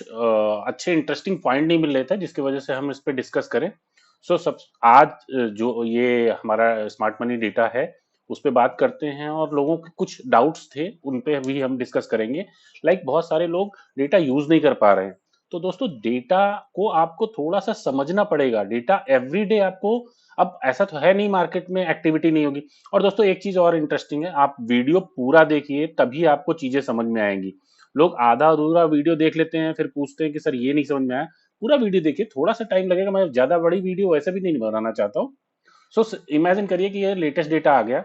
अच्छे interesting point नहीं मिल रहे थे जिसकी वजह से हम इस पे डिस्कस करें। सो सब आज जो ये हमारा स्मार्ट मनी डेटा है उस पे बात करते हैं और लोगों के कुछ डाउट्स थे उन पे भी हम डिस्कस करेंगे। बहुत सारे लोग डेटा यूज नहीं कर पा रहे हैं। तो दोस्तों डेटा को आपको थोड़ा सा समझना पड़ेगा। डेटा एवरीडे आपको, अब ऐसा तो है नहीं मार्केट में एक्टिविटी नहीं होगी। और दोस्तों एक चीज और इंटरेस्टिंग है, आप वीडियो पूरा देखिए तभी आपको चीजें समझ में आएंगी। लोग आधा अधूरा वीडियो देख लेते हैं फिर पूछते हैं कि सर ये नहीं समझ में आया। पूरा वीडियो देखिए, थोड़ा सा टाइम लगेगा, मैं ज्यादा बड़ी वीडियो वैसे भी नहीं बनाना चाहता हूँ। सो इमेजिन करिए कि ये लेटेस्ट डेटा आ गया।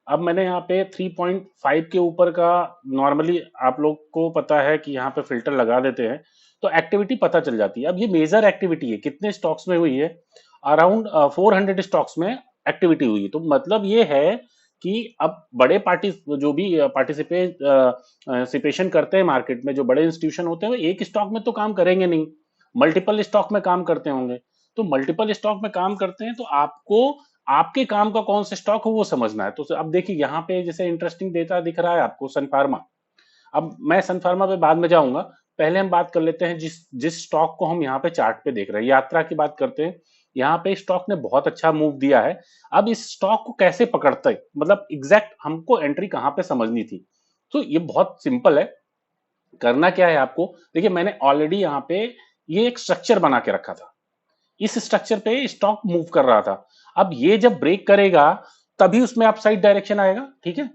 अब मैंने यहाँ पे 3.5 के ऊपर का, नॉर्मली आप लोग को पता है कि यहाँ पे फिल्टर लगा देते हैं तो एक्टिविटी पता चल जाती है। अब ये मेजर एक्टिविटी है, कितने स्टॉक्स में हुई है, अराउंड 400 स्टॉक्स में एक्टिविटी हुई है। तो मतलब ये है कि अब बड़े पार्टी जो भी पार्टिसिपेशन करते हैं मार्केट में, जो बड़े इंस्टीट्यूशन होते हैं वो एक स्टॉक में तो काम करेंगे नहीं, मल्टीपल स्टॉक में काम करते होंगे। तो मल्टीपल स्टॉक में काम करते हैं तो आपको आपके काम का कौन सा स्टॉक हो वो समझना है। तो अब देखिए यहाँ पे जैसे इंटरेस्टिंग डेटा दिख रहा है आपको, सन फार्मा। अब मैं सन फार्मा पे बाद में जाऊंगा, पहले हम बात कर लेते हैं जिस जिस स्टॉक को हम यहाँ पे चार्ट पे देख रहे हैं, यात्रा की बात करते हैं। यहाँ पे स्टॉक ने बहुत अच्छा मूव दिया है। अब इस स्टॉक को कैसे पकड़ते हैं, मतलब एग्जैक्ट हमको एंट्री कहाँ पे समझनी थी। तो ये बहुत सिंपल है। करना क्या है आपको, देखिए मैंने ऑलरेडी यहाँ पे ये एक स्ट्रक्चर बना के रखा था। इस स्ट्रक्चर पे स्टॉक मूव कर रहा था। अब ये जब ब्रेक करेगा तभी उसमें अपसाइड डायरेक्शन आएगा, ठीक है।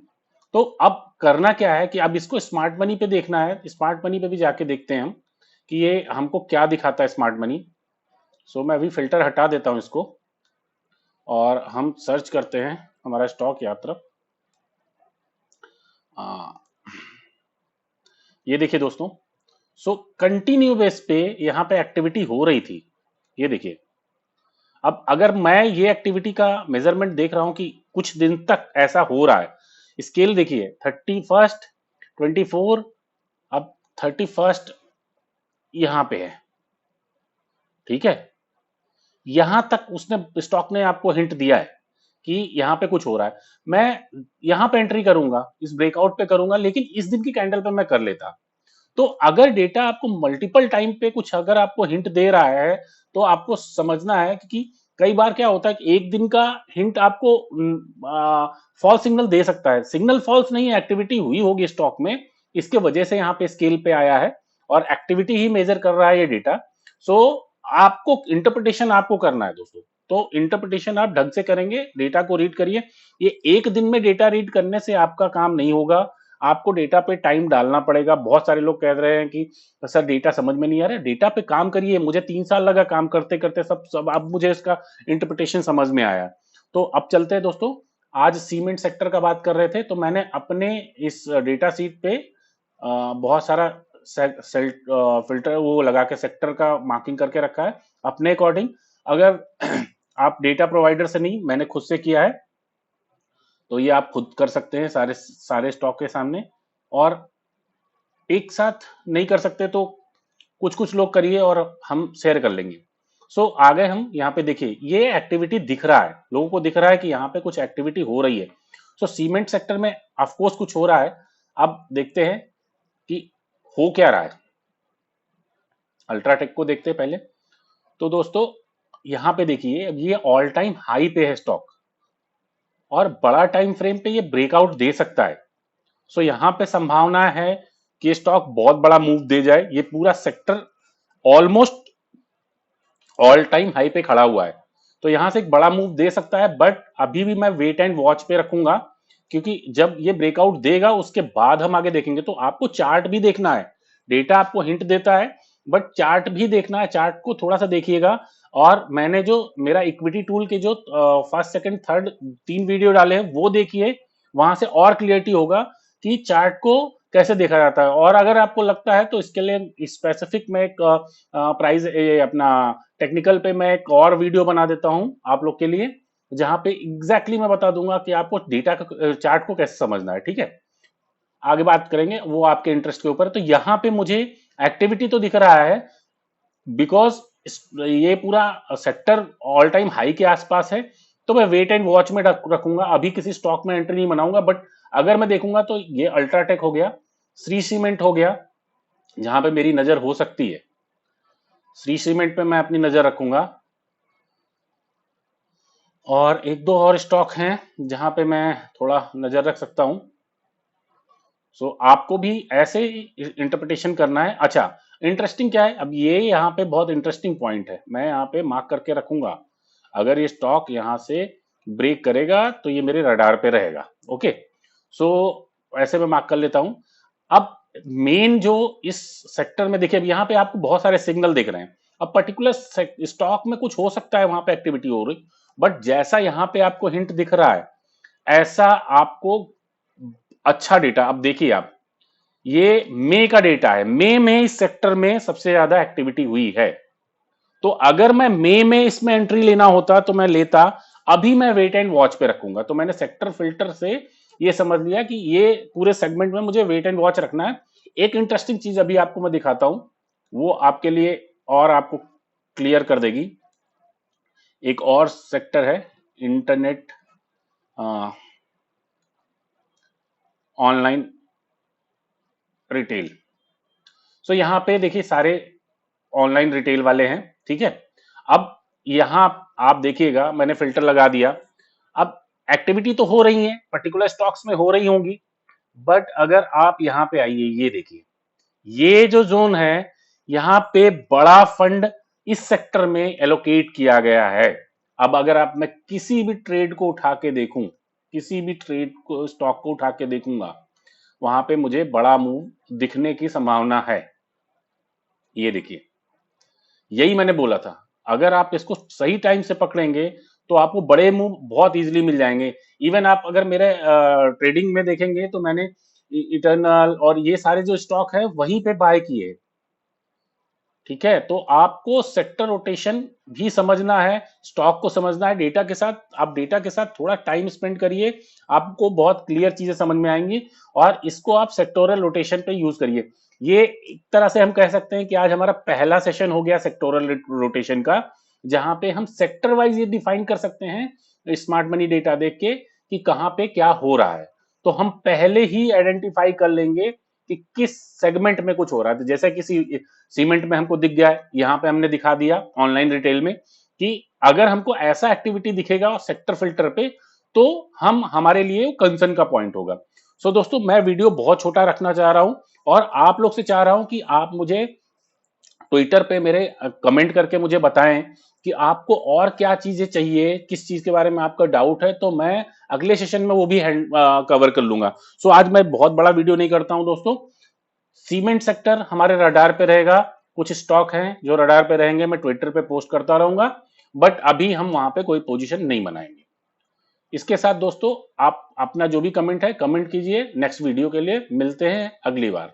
तो अब करना क्या है कि अब इसको स्मार्ट मनी पे देखना है। स्मार्ट मनी पे भी जाके देखते हैं हम कि ये हमको क्या दिखाता है स्मार्ट मनी। सो मैं अभी फिल्टर हटा देता हूं इसको और हम सर्च करते हैं हमारा स्टॉक यात्रा। आ, ये देखिए दोस्तों, सो कंटिन्यू बेस पे यहाँ पे एक्टिविटी हो रही थी। ये देखिए, अब अगर मैं ये एक्टिविटी का मेजरमेंट देख रहा हूं कि कुछ दिन तक ऐसा हो रहा है, स्केल देखिए 31, 24, अब 31 यहां पे है, ठीक है। यहां तक उसने स्टॉक ने आपको हिंट दिया है कि यहां पे कुछ हो रहा है। मैं यहां पे एंट्री करूंगा, इस ब्रेकआउट पे करूंगा, लेकिन इस दिन की कैंडल पे मैं कर लेता। तो अगर डेटा आपको मल्टीपल टाइम पे कुछ अगर आपको हिंट दे रहा है तो आपको समझना है कि कई बार क्या होता है कि एक दिन का हिंट आपको फॉल्स सिग्नल दे सकता है। सिग्नल फॉल्स नहीं है, एक्टिविटी हुई होगी स्टॉक में, इसके वजह से यहाँ पे स्केल पे आया है और एक्टिविटी ही मेजर कर रहा है ये डेटा। सो आपको इंटरप्रिटेशन आपको करना है दोस्तों। तो इंटरप्रिटेशन आप ढंग से करेंगे, डेटा को रीड करिए। ये एक दिन में डेटा रीड करने से आपका काम नहीं होगा, आपको डेटा पे टाइम डालना पड़ेगा। बहुत सारे लोग कह रहे हैं कि सर डेटा समझ में नहीं आ रहा है। डेटा पे काम करिए, मुझे 3 साल लगा काम करते करते, सब सब अब मुझे इसका इंटरप्रिटेशन समझ में आया। तो अब चलते हैं दोस्तों, आज सीमेंट सेक्टर का बात कर रहे थे तो मैंने अपने इस डेटा सीट पे बहुत सारा सेल फिल्टर वो लगा के सेक्टर का मार्किंग करके रखा है अपने अकॉर्डिंग। अगर आप डेटा प्रोवाइडर से नहीं, मैंने खुद से किया है, तो ये आप खुद कर सकते हैं सारे सारे स्टॉक के सामने। और एक साथ नहीं कर सकते तो कुछ कुछ लोग करिए और हम शेयर कर लेंगे। सो आगे हम यहाँ पे देखिए ये एक्टिविटी दिख रहा है, लोगों को दिख रहा है कि यहाँ पे कुछ एक्टिविटी हो रही है। सो सीमेंट सेक्टर में ऑफकोर्स कुछ हो रहा है। अब देखते हैं कि हो क्या रहा है। अल्ट्राटेक को देखते हैं पहले। तो दोस्तों यहाँ पे देखिए, अब ये ऑल टाइम हाई पे है स्टॉक और बड़ा टाइम फ्रेम पे ये ब्रेकआउट दे सकता है। सो यहाँ पे संभावना है कि स्टॉक बहुत बड़ा मूव दे जाए। ये पूरा sector almost all time high पे खड़ा हुआ है, तो यहां से एक बड़ा मूव दे सकता है। बट अभी भी मैं वेट एंड वॉच पे रखूंगा, क्योंकि जब ये ब्रेकआउट देगा उसके बाद हम आगे देखेंगे। तो आपको चार्ट भी देखना है, डेटा आपको हिंट देता है बट चार्ट भी देखना है, चार्ट को थोड़ा सा देखिएगा। और मैंने जो मेरा इक्विटी टूल के जो फर्स्ट सेकंड थर्ड 3 वीडियो डाले हैं वो देखिए, वहां से और क्लियरिटी होगा कि चार्ट को कैसे देखा जाता है। और अगर आपको लगता है तो इसके लिए स्पेसिफिक मैं एक प्राइस अपना टेक्निकल पे मैं एक और वीडियो बना देता हूं आप लोग के लिए, जहां पे एग्जैक्टली मैं बता दूंगा कि आपको डेटा का चार्ट को कैसे समझना है, ठीक है। आगे बात करेंगे, वो आपके इंटरेस्ट के ऊपर है। तो यहाँ पे मुझे एक्टिविटी तो दिख रहा है बिकॉज ये पूरा सेक्टर ऑल टाइम हाई के आसपास है। तो मैं वेट एंड वॉच में रखूंगा, अभी किसी स्टॉक में एंट्री नहीं बनाऊंगा। बट अगर मैं देखूंगा तो ये अल्ट्राटेक हो गया, श्री सीमेंट हो गया, जहां पे मेरी नजर हो सकती है, श्री सीमेंट पे मैं अपनी नजर रखूंगा। और एक दो और स्टॉक हैं जहां पे मैं थोड़ा नजर रख सकता हूं। सो आपको भी ऐसे इंटरप्रिटेशन करना है। अच्छा, इंटरेस्टिंग क्या है, अब ये यहाँ पे बहुत इंटरेस्टिंग पॉइंट है, मैं यहाँ पे मार्क करके रखूंगा। अगर ये स्टॉक यहाँ से ब्रेक करेगा तो ये मेरे रडार पे रहेगा। ओके, सो ऐसे मैं मार्क कर लेता हूं। अब मेन जो इस सेक्टर में देखिए, अब यहाँ पे आपको बहुत सारे सिग्नल दिख रहे हैं। अब पर्टिकुलर स्टॉक में कुछ हो सकता है वहां पे एक्टिविटी हो रही, बट जैसा यहाँ पे आपको हिंट दिख रहा है, ऐसा आपको अच्छा डेटा, अब देखिए आप, ये मई का डेटा है, मई में इस सेक्टर में सबसे ज्यादा एक्टिविटी हुई है। तो अगर मैं मई में इसमें एंट्री लेना होता तो मैं लेता। अभी मैं वेट एंड वॉच पे रखूंगा। तो मैंने सेक्टर फिल्टर से ये समझ लिया कि ये पूरे सेगमेंट में मुझे वेट एंड वॉच रखना है। एक इंटरेस्टिंग चीज अभी आपको मैं दिखाता हूं, वो आपके लिए और आपको क्लियर कर देगी। एक और सेक्टर है, इंटरनेट ऑनलाइन रिटेल। सो यहाँ पे देखिए सारे ऑनलाइन रिटेल वाले हैं, ठीक है। अब यहाँ आप देखिएगा, मैंने फिल्टर लगा दिया। अब एक्टिविटी तो हो रही है, पर्टिकुलर स्टॉक्स में हो रही होंगी, बट अगर आप यहाँ पे आइए, ये देखिए, ये जो जोन है, यहाँ पे बड़ा फंड इस सेक्टर में एलोकेट किया गया है। अब अगर आप, मैं किसी भी ट्रेड को उठा के देखूं, किसी भी ट्रेड को, स्टॉक को उठा के देखूंगा, वहां पे मुझे बड़ा मूव दिखने की संभावना है। ये देखिए, यही मैंने बोला था, अगर आप इसको सही टाइम से पकड़ेंगे तो आपको बड़े मूव बहुत इजीली मिल जाएंगे। इवन आप अगर मेरे ट्रेडिंग में देखेंगे तो मैंने इटर्नल और ये सारे जो स्टॉक है वहीं पे बाय किए। ठीक है, तो आपको सेक्टर रोटेशन भी समझना है, स्टॉक को समझना है, डेटा के साथ, आप डेटा के साथ थोड़ा टाइम स्पेंड करिए, आपको बहुत क्लियर चीजें समझ में आएंगी। और इसको आप सेक्टोरल रोटेशन पे यूज करिए। ये एक तरह से हम कह सकते हैं कि आज हमारा पहला सेशन हो गया सेक्टोरल रोटेशन का, जहां पे हम सेक्टर वाइज ये डिफाइन कर सकते हैं स्मार्ट मनी डेटा देख के कि कहाँ पे क्या हो रहा है। तो हम पहले ही आइडेंटिफाई कर लेंगे कि किस सेगमेंट में कुछ हो रहा है। तो जैसे किसी सीमेंट में हमको दिख गया है, यहाँ पे हमने दिखा दिया ऑनलाइन रिटेल में कि अगर हमको ऐसा एक्टिविटी दिखेगा सेक्टर फिल्टर पे, तो हम, हमारे लिए कंसर्न का पॉइंट होगा। सो दोस्तों, मैं वीडियो बहुत छोटा रखना चाह रहा हूं और आप लोग से चाह रहा हूं कि आप मुझे ट्विटर पे मेरे कमेंट करके मुझे बताएं कि आपको और क्या चीजें चाहिए, किस चीज के बारे में आपका डाउट है, तो मैं अगले सेशन में वो भी कवर कर लूंगा। सो आज मैं बहुत बड़ा वीडियो नहीं करता हूं दोस्तों। सीमेंट सेक्टर हमारे रडार पे रहेगा, कुछ स्टॉक हैं जो रडार पे रहेंगे, मैं ट्विटर पे पोस्ट करता रहूंगा, बट अभी हम वहां पे कोई पोजीशन नहीं बनाएंगे। इसके साथ दोस्तों, आप अपना जो भी कमेंट है कमेंट कीजिए। नेक्स्ट वीडियो के लिए मिलते हैं अगली बार।